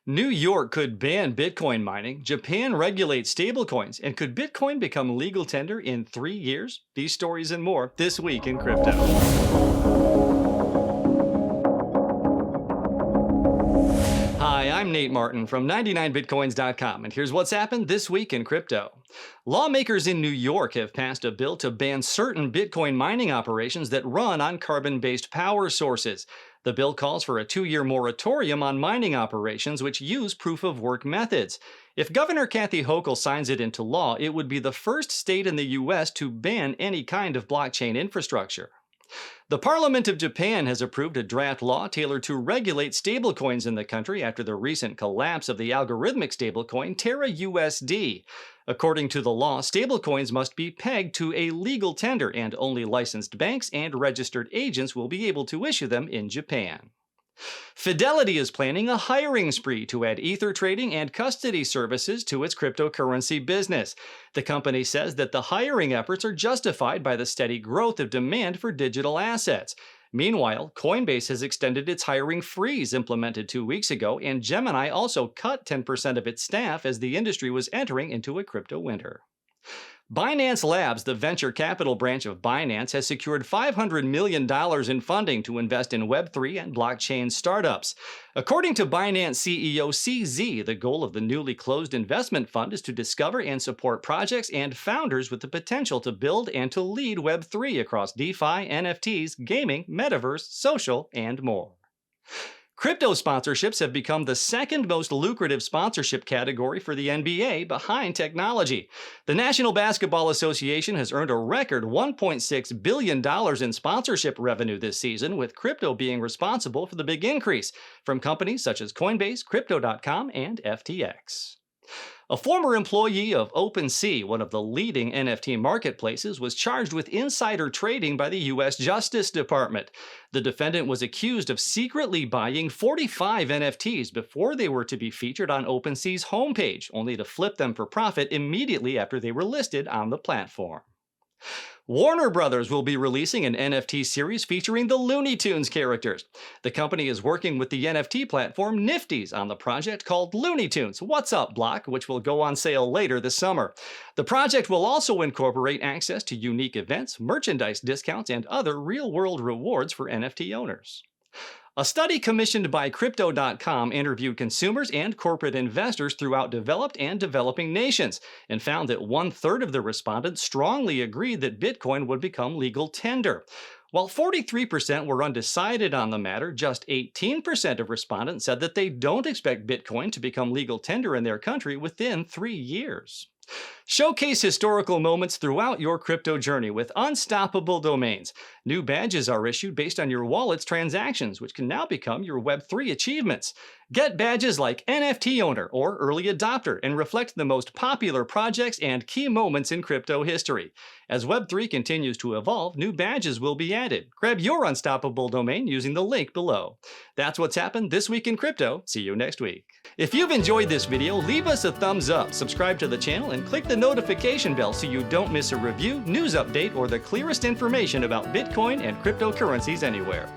New York could ban Bitcoin mining, Japan regulates stablecoins, and could Bitcoin become legal tender in 3 years? These stories and more this week in crypto. Hi, I'm Nate Martin from 99bitcoins.com, and here's what's happened this week in crypto. Lawmakers in New York have passed a bill to ban certain Bitcoin mining operations that run on carbon-based power sources. The bill calls for a 2-year moratorium on mining operations which use proof-of-work methods. If Governor Kathy Hochul signs it into law, it would be the first state in the U.S. to ban any kind of blockchain infrastructure. The Parliament of Japan has approved a draft law tailored to regulate stablecoins in the country after the recent collapse of the algorithmic stablecoin Terra USD. According to the law, stablecoins must be pegged to a legal tender, and only licensed banks and registered agents will be able to issue them in Japan. Fidelity is planning a hiring spree to add Ether trading and custody services to its cryptocurrency business. The company says that the hiring efforts are justified by the steady growth of demand for digital assets. Meanwhile, Coinbase has extended its hiring freeze implemented 2 weeks ago, and Gemini also cut 10% of its staff as the industry was entering into a crypto winter. Binance Labs, the venture capital branch of Binance, has secured $500 million in funding to invest in Web3 and blockchain startups. According to Binance CEO CZ, the goal of the newly closed investment fund is to discover and support projects and founders with the potential to build and to lead Web3 across DeFi, NFTs, gaming, metaverse, social, and more. Crypto sponsorships have become the second most lucrative sponsorship category for the NBA, behind technology. The National Basketball Association has earned a record $1.6 billion in sponsorship revenue this season, with crypto being responsible for the big increase from companies such as Coinbase, Crypto.com, and FTX. A former employee of OpenSea, one of the leading NFT marketplaces, was charged with insider trading by the U.S. Justice Department. The defendant was accused of secretly buying 45 NFTs before they were to be featured on OpenSea's homepage, only to flip them for profit immediately after they were listed on the platform. Warner Brothers will be releasing an NFT series featuring the Looney Tunes characters. The company is working with the NFT platform Nifty's on the project called Looney Tunes What's Up Block, which will go on sale later this summer. The project will also incorporate access to unique events, merchandise discounts, and other real-world rewards for NFT owners. A study commissioned by Crypto.com interviewed consumers and corporate investors throughout developed and developing nations and found that 1/3 of the respondents strongly agreed that Bitcoin would become legal tender. While 43% were undecided on the matter, just 18% of respondents said that they don't expect Bitcoin to become legal tender in their country within 3 years. Showcase historical moments throughout your crypto journey with Unstoppable Domains. New badges are issued based on your wallet's transactions, which can now become your Web3 achievements. Get badges like NFT Owner or Early Adopter and reflect the most popular projects and key moments in crypto history. As Web3 continues to evolve, new badges will be added. Grab your Unstoppable domain using the link below. That's what's happened this week in crypto. See you next week. If you've enjoyed this video, leave us a thumbs up, subscribe to the channel, and click the notification bell so you don't miss a review, news update, or the clearest information about Bitcoin and cryptocurrencies anywhere.